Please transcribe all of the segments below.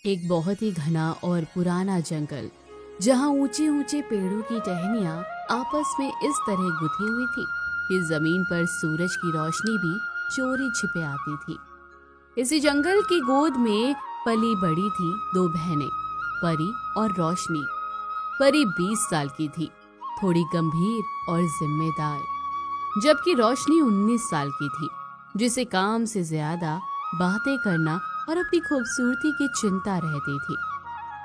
एक बहुत ही घना और पुराना जंगल, जहाँ ऊंचे ऊंचे पेड़ों की टहनियाँ आपस में इस तरह गुथी हुई थी कि जमीन पर सूरज की रोशनी भी चोरी छिपे आती थी। इसी जंगल की गोद में पली बड़ी थी दो बहनें, परी और रोशनी। परी 20 साल की थी, थोड़ी गंभीर और जिम्मेदार, जबकि रोशनी 19 साल की थी, जिसे काम से ज्यादा बातें करना और अपनी खूबसूरती की चिंता रहती थी।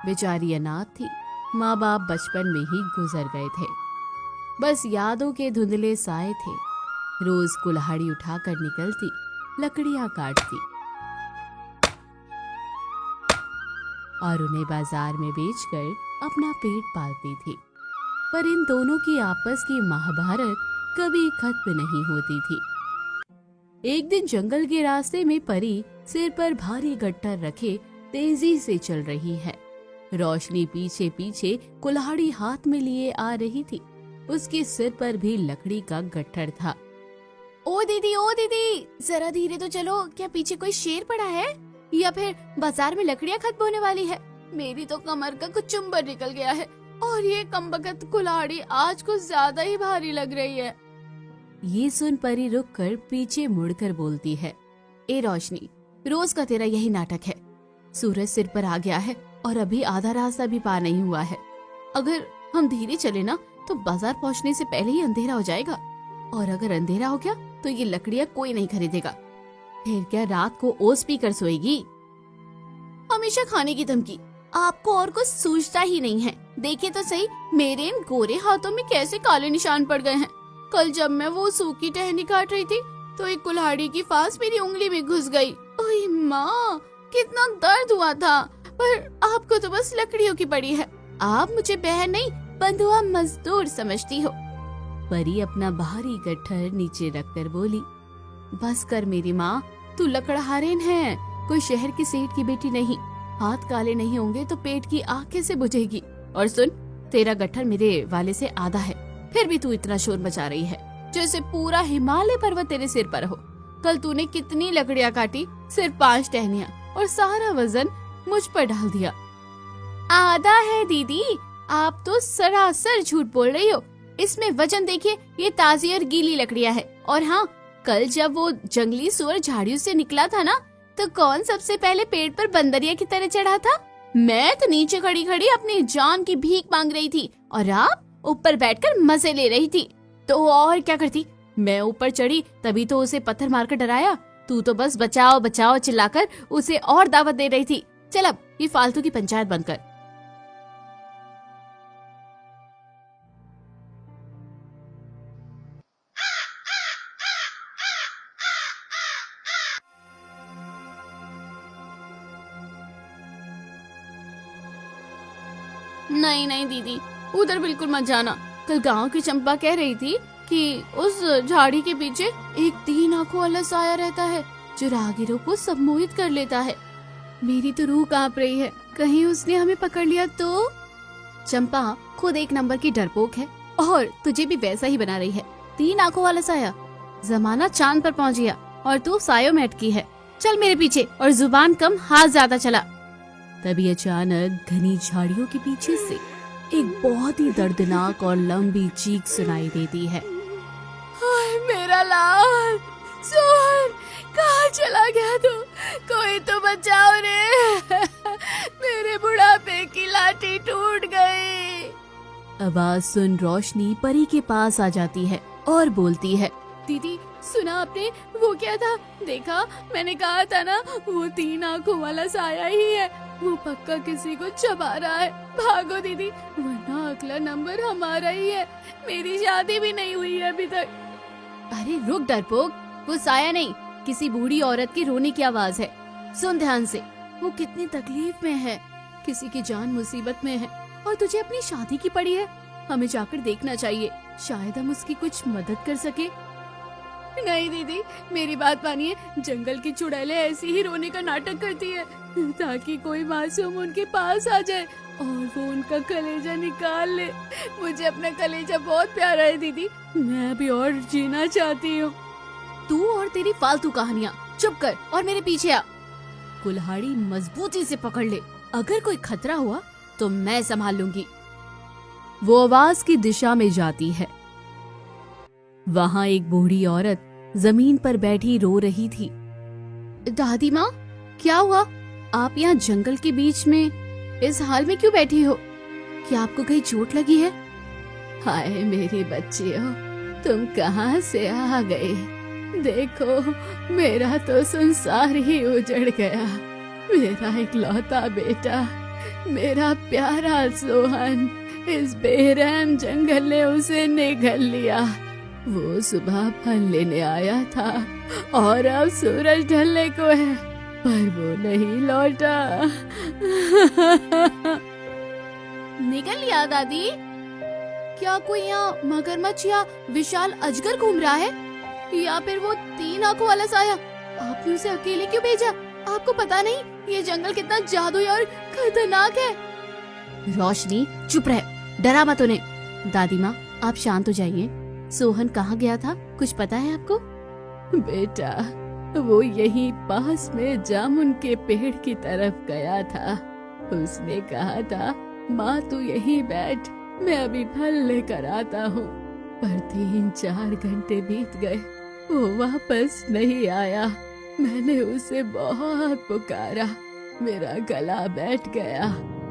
बेचारी अनाथ थी, माँ बाप बचपन में ही गुजर गए थे। बस यादों के धुंधले साए थे। रोज कुल्हाड़ी उठाकर निकलती, लकड़ियां काटती और उन्हें बाजार में बेचकर अपना पेट पालती थी। पर इन दोनों की आपस की महाभारत कभी खत्म नहीं होती थी। एक दिन जंगल के रास्ते में परी सिर पर भारी गट्टर रखे तेजी से चल रही है। रोशनी पीछे पीछे कुल्हाड़ी हाथ में लिए आ रही थी। उसके सिर पर भी लकड़ी का गट्ठर था। ओ दीदी, जरा धीरे तो चलो। क्या पीछे कोई शेर पड़ा है या फिर बाजार में लकड़ियां खत्म होने वाली है? मेरी तो कमर का कुछ चुंबर निकल गया है और ये कमबख्त कुल्हाड़ी आज कुछ ज्यादा ही भारी लग रही है। ये सुन परी रुक कर पीछे मुड़कर बोलती है, ए रोशनी, रोज का तेरा यही नाटक है। सूरज सिर पर आ गया है और अभी आधा रास्ता भी पार नहीं हुआ है। अगर हम धीरे चले ना तो बाजार पहुंचने से पहले ही अंधेरा हो जाएगा, और अगर अंधेरा हो गया तो ये लकड़ियां कोई नहीं खरीदेगा। फिर क्या रात को ओस पीकर सोएगी? हमेशा खाने की धमकी। आपको और कुछ सूझता ही नहीं है। देखे तो सही, मेरे इन गोरे हाथों में कैसे काले निशान पड़ गए हैं। कल जब मैं वो सूखी टहनी काट रही थी तो एक कुल्हाड़ी की फांस मेरी उंगली में घुस गई। ओए माँ, कितना दर्द हुआ था। पर आपको तो बस लकड़ियों की पड़ी है। आप मुझे बहन नहीं, बंधुआ मजदूर समझती हो। परी अपना भारी गट्ठर नीचे रखकर बोली, बस कर मेरी माँ, तू लकड़हारेन है, कोई शहर की सेठ की बेटी नहीं। हाथ काले नहीं होंगे तो पेट की आग कैसे बुझेगी? और सुन, तेरा गट्ठर मेरे वाले से आधा है, फिर भी तू इतना शोर मचा रही है जैसे पूरा हिमालय पर्वत तेरे सिर पर हो। कल तूने कितनी लकड़ियां काटी? सिर्फ 5 टहनियां, और सारा वजन मुझ पर डाल दिया। आधा है दीदी, आप तो सरासर झूठ बोल रही हो। इसमें वजन देखिए, ये ताजी और गीली लकड़ियां है। और हाँ, कल जब वो जंगली सुअर झाड़ियों से निकला था ना, तो कौन सबसे पहले पेड़ पर बंदरिया की तरह चढ़ा था? मैं तो नीचे खड़ी खड़ी अपनी जान की भीख मांग रही थी और आप ऊपर बैठकर मजे ले रही थी। तो और क्या करती? मैं ऊपर चढ़ी तभी तो उसे पत्थर मारकर डराया। तू तो बस बचाओ बचाओ चिल्लाकर उसे और दावत दे रही थी। चल अब ये फालतू की पंचायत बंद कर। नहीं नहीं दीदी, उधर बिल्कुल मत जाना। कल गांव की चंपा कह रही थी कि उस झाड़ी के पीछे एक 3 आंखों वाला साया रहता है जो राहगीरों को सम्मोहित कर लेता है। मेरी तो रूह कांप रही है, कहीं उसने हमें पकड़ लिया तो? चंपा खुद एक नंबर की डरपोक है और तुझे भी वैसा ही बना रही है। 3 आंखों वाला साया, जमाना चांद पर पहुंच गया और तू सायों में अटकी है। चल मेरे पीछे, और जुबान कम हाथ ज्यादा चला। तभी अचानक घनी झाड़ियों के पीछे से एक बहुत ही दर्दनाक और लंबी चीख सुनाई देती है। हाय मेरा लाल, सोहन, कहाँ चला गया तू? कोई तो बचाओ रे। मेरे बुढ़ापे की लाठी टूट गई। आवाज सुन रोशनी परी के पास आ जाती है और बोलती है, दीदी सुना आपने? वो क्या था? देखा, मैंने कहा था ना, वो 3 आंखों वाला साया ही है। वो पक्का किसी को चबा रहा है। भागो दीदी, वरना अगला नंबर हमारा ही है। मेरी शादी भी नहीं हुई है अभी तक। अरे रुक डरपोक, वो साया नहीं, किसी बूढ़ी औरत की रोने की आवाज है। सुन ध्यान से, वो कितनी तकलीफ में है, किसी की जान मुसीबत में है और तुझे अपनी शादी की पड़ी है। हमें जाकर देखना चाहिए, शायद हम उसकी कुछ मदद कर सके। नहीं दीदी, मेरी बात मानिए, जंगल की चुड़ैलें ऐसी ही रोने का नाटक करती है ताकि कोई मासूम उनके पास आ जाए और वो उनका कलेजा निकाल ले। मुझे अपना कलेजा बहुत प्यारा है दीदी, मैं अभी और जीना चाहती हूँ। तू और तेरी फालतू कहानियाँ, चुप कर और मेरे पीछे आ। कुल्हाड़ी मजबूती से पकड़ ले अगर कोई खतरा हुआ तो मैं संभाल लूंगी। वो आवाज की दिशा में जाती है। वहां एक बूढ़ी औरत जमीन पर बैठी रो रही थी। दादी माँ, क्या हुआ? आप यहाँ जंगल के बीच में इस हाल में क्यों बैठी हो? क्या आपको कहीं चोट लगी है? हाय मेरी बच्चियों, तुम कहाँ से आ गए? देखो, मेरा तो संसार ही उजड़ गया। मेरा इकलौता बेटा, मेरा प्यारा सोहन, इस बेरहम जंगल ने उसे निगल लिया। वो सुबह फल लेने आया था और अब सूरज ढलने को है, पर वो नहीं लौटा। निकल लिया दादी? क्या कोई यहाँ मगरमच्छ या विशाल अजगर घूम रहा है, या फिर वो 3 आंखों वाला साया? आपने उसे अकेले क्यों भेजा? आपको पता नहीं ये जंगल कितना जादुई और खतरनाक है? रोशनी चुप रहे, डरा मत उन्हें। दादी माँ, आप शांत हो जाइए। सोहन कहाँ गया था, कुछ पता है आपको? बेटा, वो यहीं पास में जामुन के पेड़ की तरफ गया था। उसने कहा था, माँ तू यहीं बैठ, मैं अभी फल लेकर आता हूँ। पर 3-4 घंटे बीत गए, वो वापस नहीं आया। मैंने उसे बहुत पुकारा, मेरा गला बैठ गया,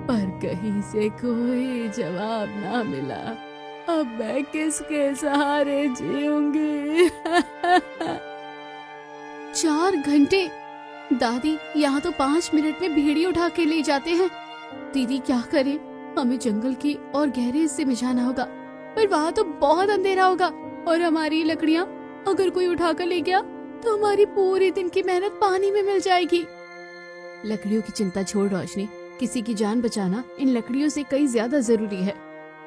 पर कहीं से कोई जवाब ना मिला। अब मैं किसके सहारे जीऊंगी? 4 घंटे? दादी, यहाँ तो 5 मिनट में भेड़ी उठा के ले जाते हैं। दीदी क्या करें? हमें जंगल की और गहरे हिस्से में जाना होगा, पर वहाँ तो बहुत अंधेरा होगा, और हमारी लकड़ियाँ अगर कोई उठा कर ले गया तो हमारी पूरी दिन की मेहनत पानी में मिल जाएगी। लकड़ियों की चिंता छोड़ रोशनी, किसी की जान बचाना इन लकड़ियों से कई ज्यादा जरूरी है।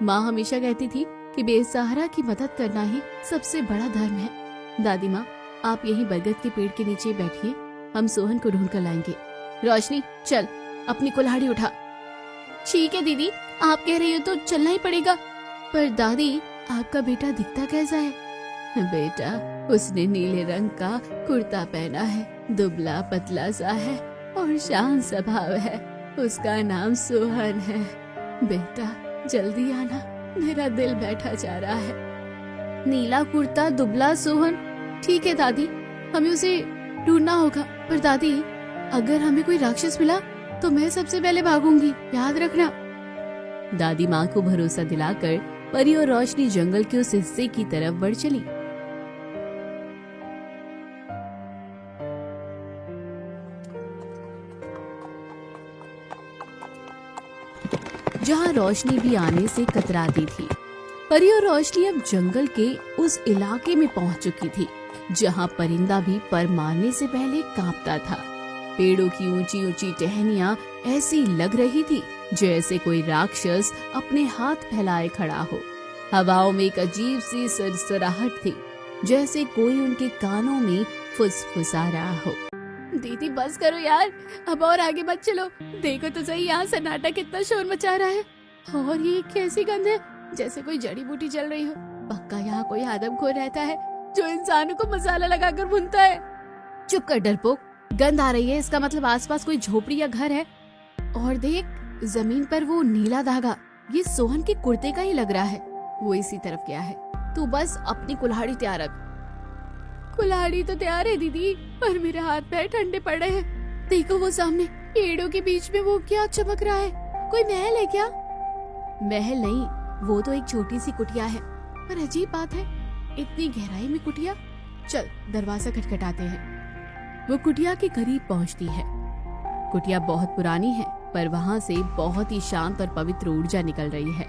माँ हमेशा कहती थी कि बेसहारा की मदद करना ही सबसे बड़ा धर्म है। दादी माँ, आप यहीं बरगद के पेड़ के नीचे बैठिए, हम सोहन को ढूंढ कर लाएंगे। रोशनी चल, अपनी कुल्हाड़ी उठा। ठीक है दीदी, आप कह रही हो तो चलना ही पड़ेगा। पर दादी, आपका बेटा दिखता कैसा है? बेटा, उसने नीले रंग का कुर्ता पहना है, दुबला पतला सा है और शांत स्वभाव है। उसका नाम सोहन है। बेटा जल्दी आना, मेरा दिल बैठा जा रहा है। नीला कुर्ता, दुबला सोहन, ठीक है दादी, हमें उसे ढूंढना होगा। पर दादी, अगर हमें कोई राक्षस मिला तो मैं सबसे पहले भागूंगी, याद रखना। दादी माँ को भरोसा दिलाकर परी और रोशनी जंगल के उस हिस्से की तरफ बढ़ चली। जहाँ रोशनी भी आने से कतराती थी। परी और रोशनी अब जंगल के उस इलाके में पहुँच चुकी थी जहाँ परिंदा भी पर मारने से पहले कांपता था। पेड़ों की ऊंची ऊंची टहनियाँ ऐसी लग रही थी जैसे कोई राक्षस अपने हाथ फैलाए खड़ा हो। हवाओं में एक अजीब सी सरसराहट थी, जैसे कोई उनके कानों में फुसफुसा रहा हो। दीदी बस करो यार, अब और आगे मत चलो। देखो तो सही, यहाँ सन्नाटा कितना शोर मचा रहा है। और ये कैसी गंध है, जैसे कोई जड़ी बूटी चल रही हो। पक्का यहाँ कोई आदमखोर रहता है जो इंसानों को मसाला लगाकर भूनता है। चुप कर डरपोक, गंध आ रही है, इसका मतलब आसपास कोई झोपड़ी या घर है। और देख, जमीन पर वो नीला धागा, ये सोहन के कुर्ते का ही लग रहा है। वो इसी तरफ गया है। तू बस अपनी कुल्हाड़ी तैयार रख। कुल्हाड़ी तो तैयार है दीदी, पर मेरे हाथ पैर ठंडे पड़ रहे हैं। देखो वो सामने पेड़ों के बीच में वो क्या चमक रहा है? कोई महल है क्या? महल नहीं, वो तो एक छोटी सी कुटिया है। पर अजीब बात है, इतनी गहराई में कुटिया। चल दरवाजा खटखटाते हैं। वो कुटिया के करीब पहुंचती है। कुटिया बहुत पुरानी है, पर वहाँ से बहुत ही शांत और पवित्र ऊर्जा निकल रही है।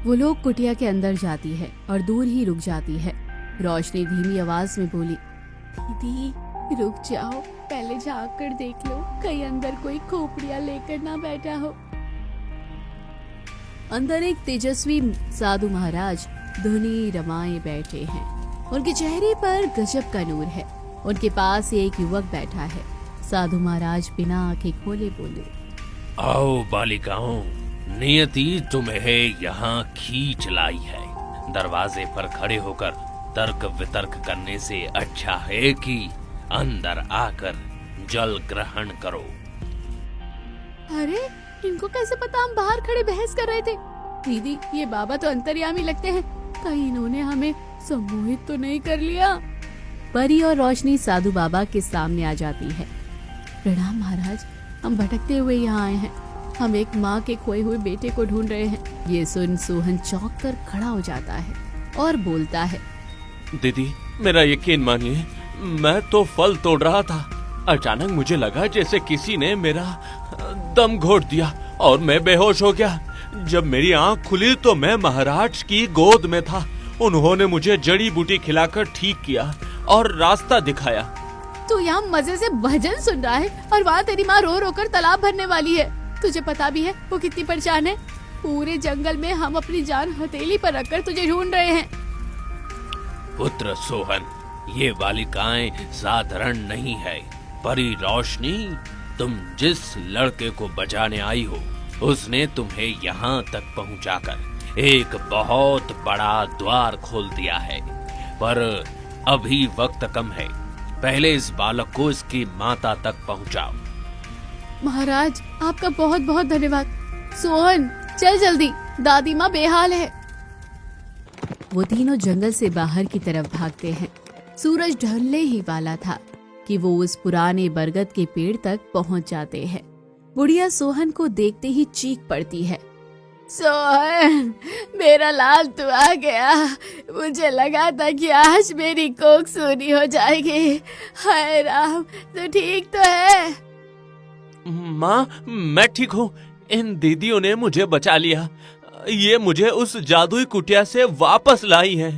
वो लोग कुटिया के अंदर जाती है और दूर ही रुक जाती है। रोशनी धीमी आवाज में बोली, दीदी रुक जाओ, पहले झाँक कर देख लो, कहीं अंदर कोई खोपड़िया लेकर ना बैठा हो। अंदर एक तेजस्वी साधु महाराज धुनी रमाए बैठे हैं। उनके चेहरे पर गजब का नूर है। उनके पास एक युवक बैठा है। साधु महाराज बिना आंखें खोले बोले, आओ बालिकाओं, नियति तुम्हें यहाँ खींच लाई है। दरवाजे पर खड़े होकर तर्क वितर्क करने से अच्छा है कि अंदर आकर जल ग्रहण करो। अरे इनको कैसे पता हम बाहर खड़े बहस कर रहे थे? दीदी ये बाबा तो अंतर्यामी लगते हैं, कहीं इन्होंने हमें सम्मोहित तो नहीं कर लिया? परी और रोशनी साधु बाबा के सामने आ जाती है। प्रणाम महाराज, हम भटकते हुए यहाँ आए हैं, हम एक माँ के खोए हुए बेटे को ढूंढ रहे हैं। ये सुन सोहन चौंक कर खड़ा हो जाता है और बोलता है, दीदी मेरा यकीन मानिए, मैं तो फल तोड़ रहा था, अचानक मुझे लगा जैसे किसी ने मेरा दम घोट दिया और मैं बेहोश हो गया। जब मेरी आंख खुली तो मैं महाराज की गोद में था। उन्होंने मुझे जड़ी बूटी खिलाकर ठीक किया और रास्ता दिखाया। तू यहाँ मजे से भजन सुन रहा है और वहाँ तेरी माँ रो रो कर तालाब भरने वाली है। तुझे पता भी है वो कितनी परेशान है? पूरे जंगल में हम अपनी जान हथेली पर रखकर तुझे ढूंढ रहे हैं। पुत्र सोहन, ये बालिकाएं साधारण नहीं है। परी रोशनी, तुम जिस लड़के को बचाने आई हो उसने तुम्हें यहाँ तक पहुँचाकर एक बहुत बड़ा द्वार खोल दिया है, पर अभी वक्त कम है। पहले इस बालक को इसकी माता तक पहुँचाओ। महाराज आपका बहुत बहुत धन्यवाद। सोहन चल जल्दी, दादी माँ बेहाल है। वो तीनों जंगल से बाहर की तरफ भागते हैं। सूरज ढलने ही वाला था कि वो उस पुराने बरगद के पेड़ तक पहुंच जाते हैं। बुढ़िया सोहन को देखते ही चीख पड़ती है, सोहन मेरा लाल तू आ गया। मुझे लगा था कि आज मेरी कोख सूनी हो जाएगी। हाय राम, तू ठीक तो है? माँ मैं ठीक हूँ, इन दीदियों ने मुझे बचा लिया। ये मुझे उस जादुई कुटिया से वापस लाई है।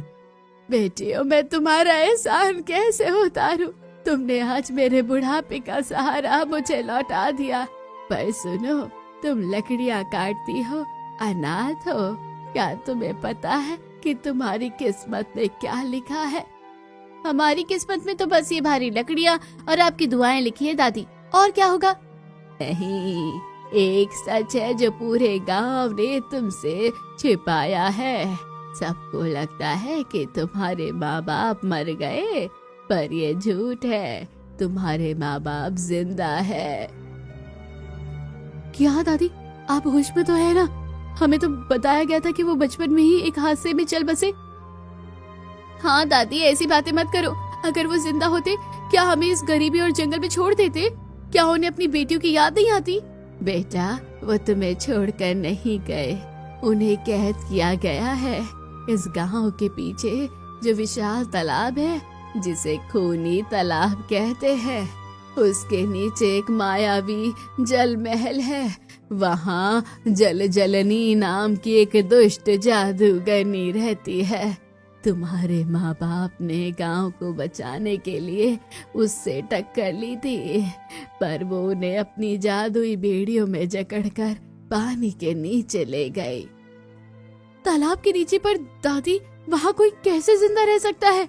बेटियों मैं तुम्हारा एहसान कैसे उतारूं? तुमने आज मेरे बुढ़ापे का सहारा मुझे लौटा दिया। पर सुनो, तुम लकड़ियाँ काटती हो, अनाथ हो। क्या तुम्हें पता है कि तुम्हारी किस्मत में क्या लिखा है? हमारी किस्मत में तो बस ये भारी लकड़ियाँ और आपकी दुआएं लिखी है दादी, और क्या होगा? नहीं, एक सच है जो पूरे गांव ने तुमसे छिपाया है। सबको लगता है कि तुम्हारे माँ बाप मर गए, पर ये झूठ है। तुम्हारे माँ बाप जिंदा है। क्या दादी, आप होश में तो है ना? हमें तो बताया गया था कि वो बचपन में ही एक हादसे में चल बसे। हाँ दादी, ऐसी बातें मत करो। अगर वो जिंदा होते, क्या हमें इस गरीबी और जंगल में छोड़ देते? क्या उन्हें अपनी बेटियों की याद नहीं आती? बेटा, वो तुम्हें छोड़कर नहीं गए, उन्हें कैद किया गया है। इस गांव के पीछे जो विशाल तालाब है, जिसे खूनी तालाब कहते हैं, उसके नीचे एक मायावी जल महल है। वहाँ जल जलनी नाम की एक दुष्ट जादूगरनी रहती है। तुम्हारे माँ बाप ने गांव को बचाने के लिए उससे टक्कर ली थी, पर वो उन्हें अपनी जादुई बेड़ियों में जकड़कर पानी के नीचे ले गई। तालाब के नीचे? पर दादी, वहाँ कोई कैसे जिंदा रह सकता है?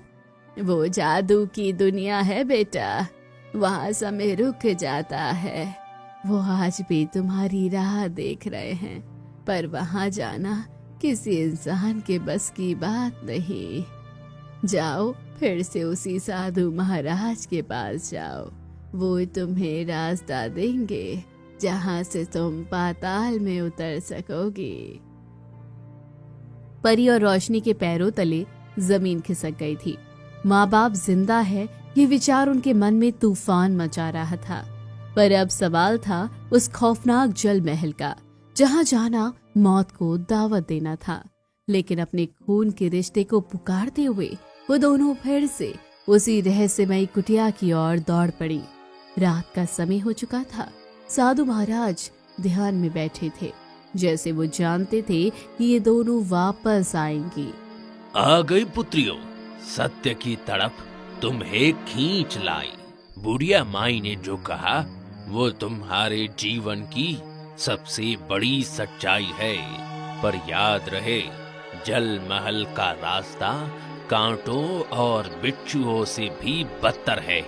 वो जादू की दुनिया है बेटा, वहाँ समय रुक जाता है। वो आज भी तुम्हारी राह देख रहे हैं, पर वहाँ जाना किसी इंसान के बस की बात नहीं। जाओ, फिर से उसी साधु महाराज के पास जाओ। वो तुम्हें रास्ता देंगे जहाँ से तुम पाताल में उतर सकोगी। परी और रोशनी के पैरों तले जमीन खिसक गई थी। माँ बाप जिंदा है, ये विचार उनके मन में तूफान मचा रहा था। पर अब सवाल था उस खौफनाक जल महल का, जहाँ जाना मौत को दावत देना था। लेकिन अपने खून के रिश्ते को पुकारते हुए वो दोनों फिर से उसी रहस्यमयी कुटिया की ओर दौड़ पड़ी। रात का समय हो चुका था। साधु महाराज ध्यान में बैठे थे, जैसे वो जानते थे कि ये दोनों वापस आएंगी। आ गई पुत्रियों, सत्य की तड़प तुम्हें खींच लाई। बुढ़िया माई ने जो कहा वो तुम्हारे जीवन की सबसे बड़ी सच्चाई है। पर याद रहे, जल महल का रास्ता कांटों और बिच्छुओं से भी बदतर है।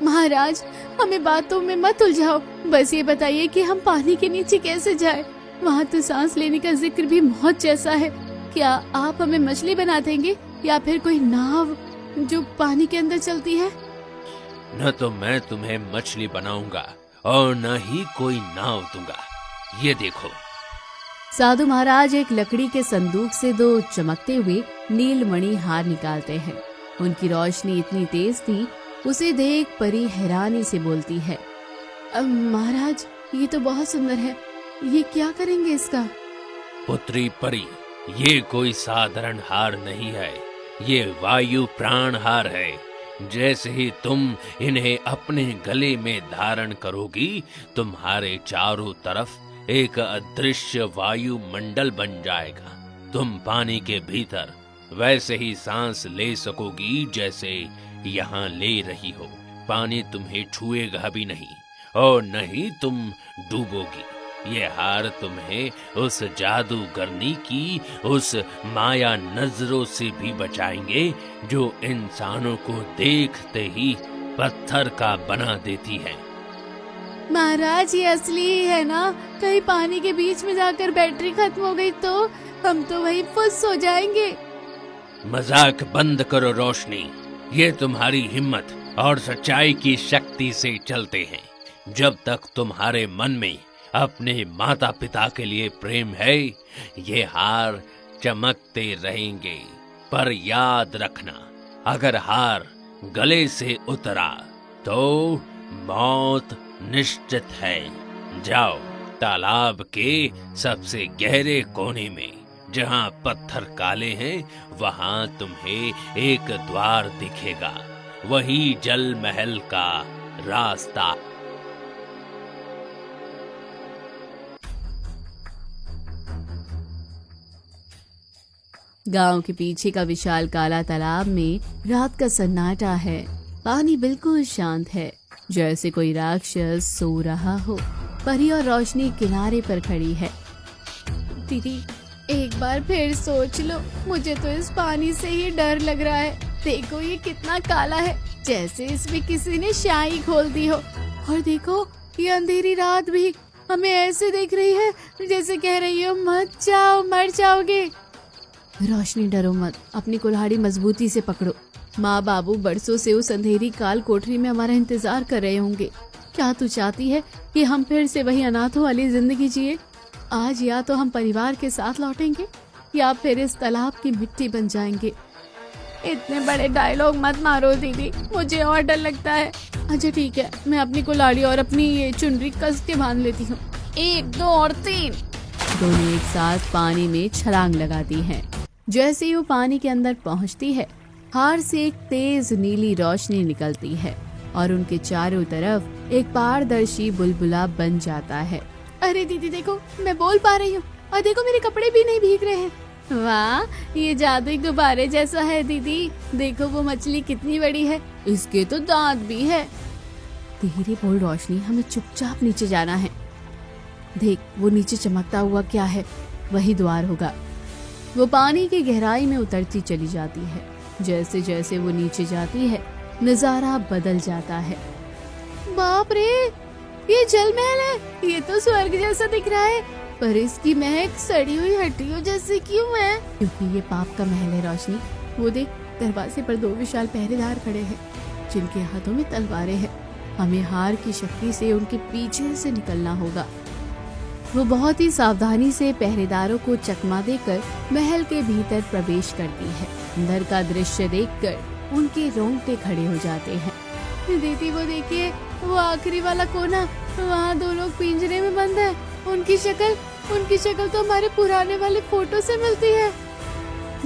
महाराज, हमें बातों में मत उलझाओ, बस ये बताइए कि हम पानी के नीचे कैसे जाएं? वहाँ तो सांस लेने का जिक्र भी मौत जैसा है। क्या आप हमें मछली बना देंगे या फिर कोई नाव जो पानी के अंदर चलती है? न तो मैं तुम्हें मछली बनाऊंगा और न ही कोई नाव दूंगा। ये देखो। साधु महाराज एक लकड़ी के संदूक से 2 चमकते हुए नीलमणि हार निकालते हैं। उनकी रोशनी इतनी तेज थी, उसे देख परी हैरानी से बोलती है, महाराज ये तो बहुत सुंदर है, ये क्या करेंगे इसका? पुत्री परी, ये कोई साधारण हार नहीं है, ये वायु प्राण हार है। जैसे ही तुम इन्हें अपने गले में धारण करोगी, तुम्हारे चारों तरफ एक अदृश्य वायु मंडल बन जाएगा। तुम पानी के भीतर वैसे ही सांस ले सकोगी जैसे यहाँ ले रही हो। पानी तुम्हें छुएगा भी नहीं और न ही तुम डूबोगी। ये हार तुम्हें उस जादूगरनी की उस माया नजरों से भी बचाएंगे जो इंसानों को देखते ही पत्थर का बना देती है। महाराज ये असली ही है ना? कहीं पानी के बीच में जाकर बैटरी खत्म हो गई तो हम तो वहीं फुस हो जाएंगे। मजाक बंद करो रोशनी, ये तुम्हारी हिम्मत और सच्चाई की शक्ति से चलते हैं। जब तक तुम्हारे मन में अपने माता पिता के लिए प्रेम है, ये हार चमकते रहेंगे। पर याद रखना, अगर हार गले से उतरा तो मौत निश्चित है। जाओ तालाब के सबसे गहरे कोने में, जहाँ पत्थर काले हैं, वहाँ तुम्हें एक द्वार दिखेगा। वही जल महल का रास्ता। गांव के पीछे का विशाल काला तालाब में रात का सन्नाटा है। पानी बिल्कुल शांत है, जैसे कोई राक्षस सो रहा हो। परी और रोशनी किनारे पर खड़ी है। दीदी एक बार फिर सोच लो, मुझे तो इस पानी से ही डर लग रहा है। देखो ये कितना काला है, जैसे इसमें किसी ने स्याही खोल दी हो। और देखो ये अंधेरी रात भी हमें ऐसे देख रही है जैसे कह रही हो मत जाओ, मर जाओगे। रोशनी डरो मत, अपनी कुल्हाड़ी मजबूती से पकड़ो। माँ बाबू बरसों से उस अंधेरी काल कोठरी में हमारा इंतजार कर रहे होंगे। क्या तू चाहती है कि हम फिर से वही अनाथों वाली जिंदगी जिए? आज या तो हम परिवार के साथ लौटेंगे या फिर इस तालाब की मिट्टी बन जाएंगे। इतने बड़े डायलॉग मत मारो दीदी, मुझे और डर लगता है। अच्छा ठीक है, मैं अपनी कुल्हाड़ी और अपनी ये चुनरी कस के बांध लेती हूँ। 1 2 और 3। दोनों एक साथ पानी में छलांग लगाती हैं। जैसे ही वो पानी के अंदर पहुंचती है, हार से एक तेज नीली रोशनी निकलती है और उनके चारों तरफ एक पारदर्शी बुलबुला बन जाता है। अरे दीदी देखो, मैं बोल पा रही हूँ और देखो मेरे कपड़े भी नहीं भीग रहे हैं। वाह, ये जादुई गुब्बारे जैसा है दीदी। देखो वो मछली कितनी बड़ी है, इसके तो दांत भी है। धीरे बोल रोशनी, हमें चुपचाप नीचे जाना है। देख वो नीचे चमकता हुआ क्या है, वही द्वार होगा। वो पानी की गहराई में उतरती चली जाती है। जैसे जैसे वो नीचे जाती है, नजारा बदल जाता है। बाप रे, ये जल महल है। ये तो स्वर्ग जैसा दिख रहा है, पर इसकी महक सड़ी हुई हड्डियों जैसी क्यों है? क्योंकि ये पाप का महल है रोशनी। वो देख, दरवाजे पर 2 विशाल पहरेदार खड़े हैं, जिनके हाथों में तलवारें हैं। हमें हार की शक्ति से उनके पीछे से निकलना होगा। वो बहुत ही सावधानी से पहरेदारों को चकमा देकर महल के भीतर प्रवेश करती है। अंदर का दृश्य देखकर उनके रोंगटे खड़े हो जाते हैं। दीदी वो देखिए, वो आखिरी वाला कोना, वहाँ 2 लोग पिंजरे में बंद है। उनकी शक्ल तो हमारे पुराने वाले फोटो से मिलती है।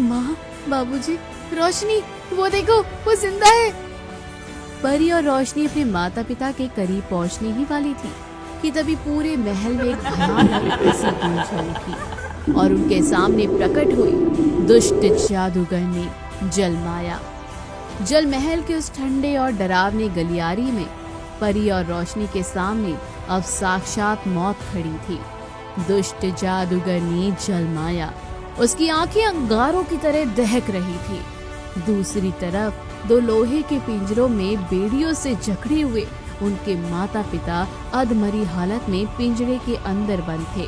माँ, बाबूजी, रोशनी, वो देखो, वो जिंदा है। परी और रोशनी अपने माता पिता के करीब पहुँचने ही वाली थी कि तभी पूरे महल में एक भयानक सी गूंज उठी और उनके सामने प्रकट हुई दुष्ट जादूगरनी जलमाया। जल महल के उस ठंडे और डरावने गलियारी में परी और रोशनी के सामने अब साक्षात मौत खड़ी थी। दुष्ट जादूगरनी जलमाया, उसकी आंखें अंगारों की तरह दहक रही थी। दूसरी तरफ 2 लोहे के पिंजरों में बेड़ियों से जकड़े हुए उनके माता पिता अधमरी हालत में पिंजरे के अंदर बंद थे।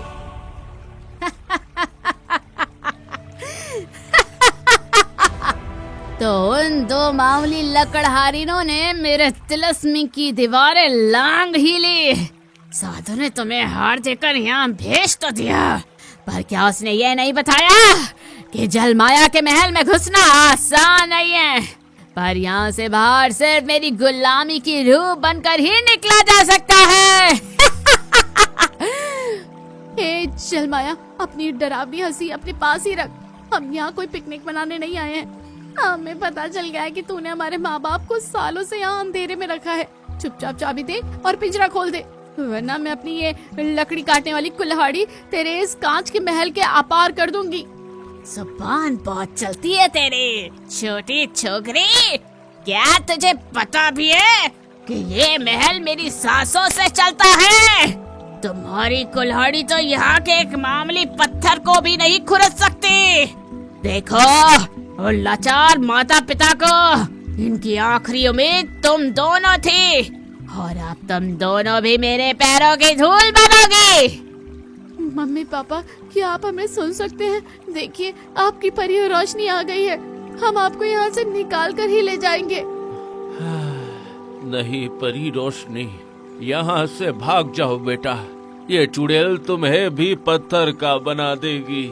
तो उन 2 मामूली लकड़हारिनों ने मेरे तिलस्मी की दीवारें लांग ही ली। साधु ने तुम्हें हार देकर यहाँ भेज तो दिया, पर क्या उसने ये नहीं बताया कि जल माया के महल में घुसना आसान नहीं है, पर यहाँ से बाहर सिर्फ मेरी गुलामी की रूह बनकर ही निकला जा सकता है। हे जलमाया, अपनी डरावनी हंसी अपने पास ही रख। हम यहाँ कोई पिकनिक मनाने नहीं आए हैं। हमें पता चल गया है कि तूने हमारे माँ बाप को सालों से यहाँ अंधेरे में रखा है। चुपचाप चाबी दे और पिंजरा खोल दे, वरना मैं अपनी ये लकड़ी काटने वाली कुल्हाड़ी तेरे इस कांच के महल के आपार कर दूंगी। जुबान बहुत चलती है तेरी, छोटी छोकरी। क्या तुझे पता भी है कि ये महल मेरी सांसों से चलता है? तुम्हारी कुल्हाड़ी तो यहाँ के एक मामूली पत्थर को भी नहीं खुरद सकती। देखो, और लाचार माता पिता को इनकी आखिरी उम्मीद तुम दोनों थी, और अब तुम दोनों भी मेरे पैरों की धूल बनोगी। मम्मी पापा, क्या आप हमें सुन सकते हैं? देखिए, आपकी परी और रोशनी आ गई है। हम आपको यहाँ से निकाल कर ही ले जाएंगे। नहीं परी रोशनी, यहाँ से भाग जाओ बेटा। ये चुड़ैल तुम्हें भी पत्थर का बना देगी।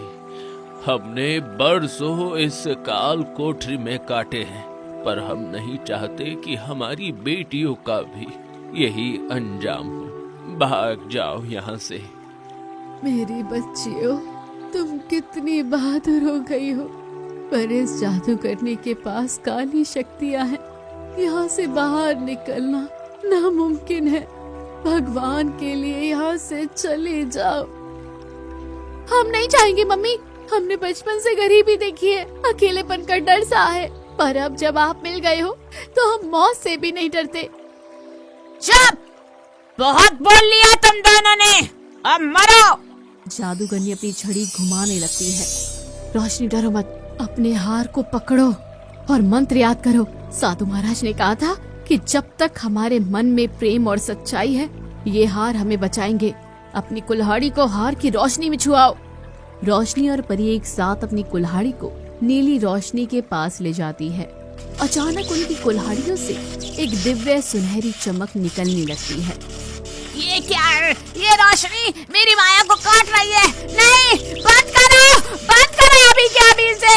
हमने बरसों इस काल कोठरी में काटे हैं, पर हम नहीं चाहते कि हमारी बेटियों का भी यही अंजाम हो। भाग जाओ यहाँ से। मेरी बच्चियों, तुम कितनी बहादुर हो गई हो, पर इस जादूगरनी के पास काली शक्तियाँ हैं। यहाँ से बाहर निकलना नामुमकिन है। भगवान के लिए यहाँ से चले जाओ। हम नहीं चाहेंगे मम्मी, हमने बचपन से गरीबी देखी है, अकेलेपन का डर सा है, पर अब जब आप मिल गए हो तो हम मौत से भी नहीं डरते। चुप! बहुत बोल लिया तुम दोनों ने, अब मरो। जादूगरनी अपनी छड़ी घुमाने लगती है। रोशनी, डरो मत, अपने हार को पकड़ो और मंत्र याद करो। साधु महाराज ने कहा था कि जब तक हमारे मन में प्रेम और सच्चाई है, ये हार हमें बचाएंगे। अपनी कुल्हाड़ी को हार की रोशनी में छुआओ। रोशनी और परी एक साथ अपनी कुल्हाड़ी को नीली रोशनी के पास ले जाती है। अचानक उनकी कुल्हाड़ियों से एक दिव्य सुनहरी चमक निकलने लगती है। ये क्या है? ये रोशनी मेरी माया को काट रही है। नहीं, बंद करो अभी के अभी से।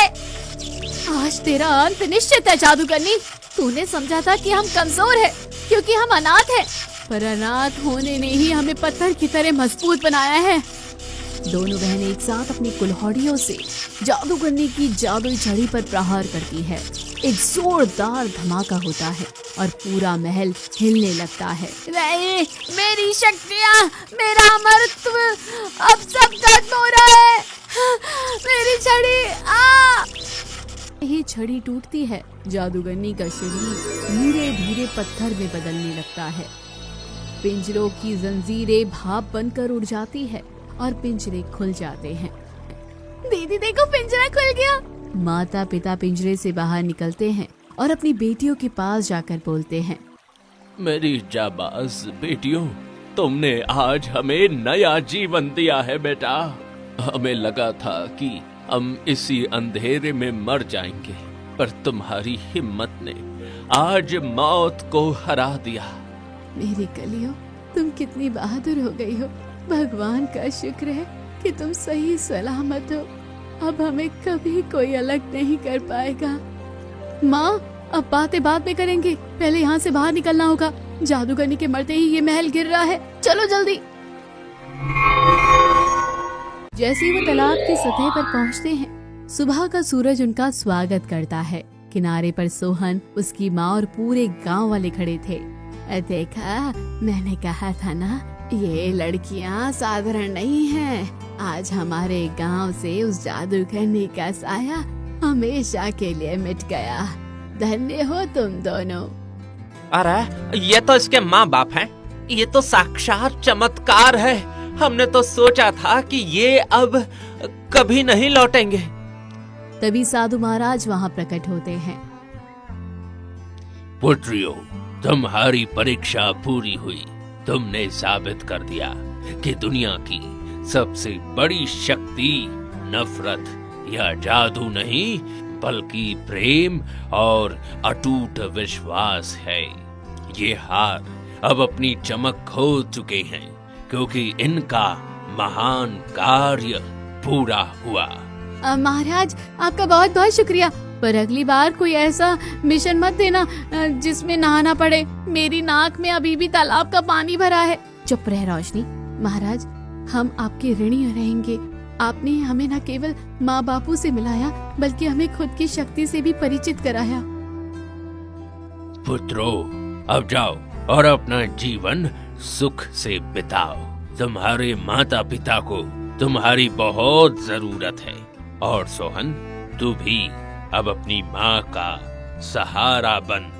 आज तेरा अंत निश्चित है जादूगरनी। तूने समझा था कि हम कमजोर हैं क्योंकि हम अनाथ हैं, पर अनाथ होने ने ही हमें पत्थर की तरह मजबूत बनाया है। दोनों बहनें एक साथ अपनी कुल्हाड़ियों से जादूगरनी की जादुई छड़ी पर प्रहार करती है। एक जोरदार धमाका होता है और पूरा महल हिलने लगता है। नहीं, मेरी शक्तियाँ, मेरा अमरत्व, अब सब खत्म हो रहा है। मेरी छड़ी ही छड़ी टूटती है। जादूगरनी का शरीर धीरे धीरे पत्थर में बदलने लगता है। पिंजरों की जंजीरें भाप बनकर उड़ जाती है और पिंजरे खुल जाते हैं। दीदी देखो, पिंजरा खुल गया। माता पिता पिंजरे से बाहर निकलते हैं और अपनी बेटियों के पास जाकर बोलते हैं, मेरी जाबाज बेटियों, तुमने आज हमें नया जीवन दिया है बेटा। हमें लगा था कि हम इसी अंधेरे में मर जाएंगे, पर तुम्हारी हिम्मत ने आज मौत को हरा दिया। मेरी कलियों, तुम कितनी बहादुर हो गई हो। भगवान का शुक्र है कि तुम सही सलामत हो। अब हमें कभी कोई अलग नहीं कर पाएगा। माँ, अब बातें बाद में करेंगे, पहले यहाँ से बाहर निकलना होगा। जादूगरनी के मरते ही ये महल गिर रहा है, चलो जल्दी। जैसे ही वो तालाब की सतह पर पहुँचते हैं, सुबह का सूरज उनका स्वागत करता है। किनारे पर सोहन, उसकी माँ और पूरे गांव वाले खड़े थे। देखा, मैंने कहा था ना, ये लड़कियाँ साधारण नहीं हैं। आज हमारे गांव से उस जादूगरनी का साया हमेशा के लिए मिट गया। धन्य हो तुम दोनों। अरे ये तो इसके माँ बाप हैं। ये तो साक्षात चमत्कार है। हमने तो सोचा था कि ये अब कभी नहीं लौटेंगे। तभी साधु महाराज वहाँ प्रकट होते हैं। पुत्रियों, तुम्हारी परीक्षा पूरी हुई। तुमने साबित कर दिया कि दुनिया की सबसे बड़ी शक्ति नफरत या जादू नहीं, बल्कि प्रेम और अटूट विश्वास है। ये हार अब अपनी चमक खो चुके हैं। क्योंकि इनका महान कार्य पूरा हुआ। महाराज आपका बहुत बहुत शुक्रिया, पर अगली बार कोई ऐसा मिशन मत देना जिसमें नहाना पड़े। मेरी नाक में अभी भी तालाब का पानी भरा है। चुप रह रोशनी। महाराज हम आपके ऋणी रहेंगे। आपने हमें न केवल माँ बापू से मिलाया बल्कि हमें खुद की शक्ति से भी परिचित कराया। पुत्रों, अब जाओ और अपना जीवन सुख से बिताओ। तुम्हारे माता पिता को तुम्हारी बहुत जरूरत है। और सोहन, तू भी अब अपनी माँ का सहारा बन।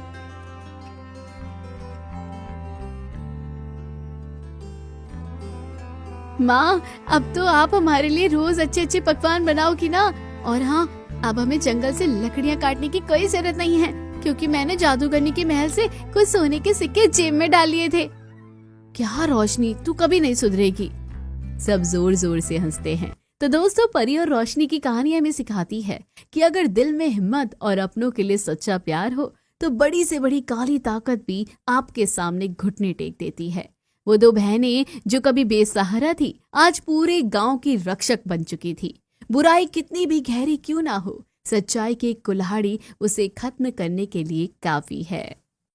माँ अब तो आप हमारे लिए रोज अच्छे अच्छे पकवान बनाओगी ना। और हाँ, अब हमें जंगल से लकड़ियाँ काटने की कोई जरूरत नहीं है, क्योंकि मैंने जादूगरनी के महल से कुछ सोने के सिक्के जेब में डाल लिए थे। क्या रोशनी, तू कभी नहीं सुधरेगी। सब जोर जोर से हंसते हैं। तो दोस्तों, परी और रोशनी की कहानी हमें सिखाती है कि अगर दिल में हिम्मत और अपनों के लिए सच्चा प्यार हो तो बड़ी से बड़ी काली ताकत भी आपके सामने घुटने टेक देती है। वो दो बहनें जो कभी बेसहारा थी, आज पूरे गांव की रक्षक बन चुकी थी। बुराई कितनी भी गहरी क्यों ना हो, सच्चाई की कुल्हाड़ी उसे खत्म करने के लिए काफी है।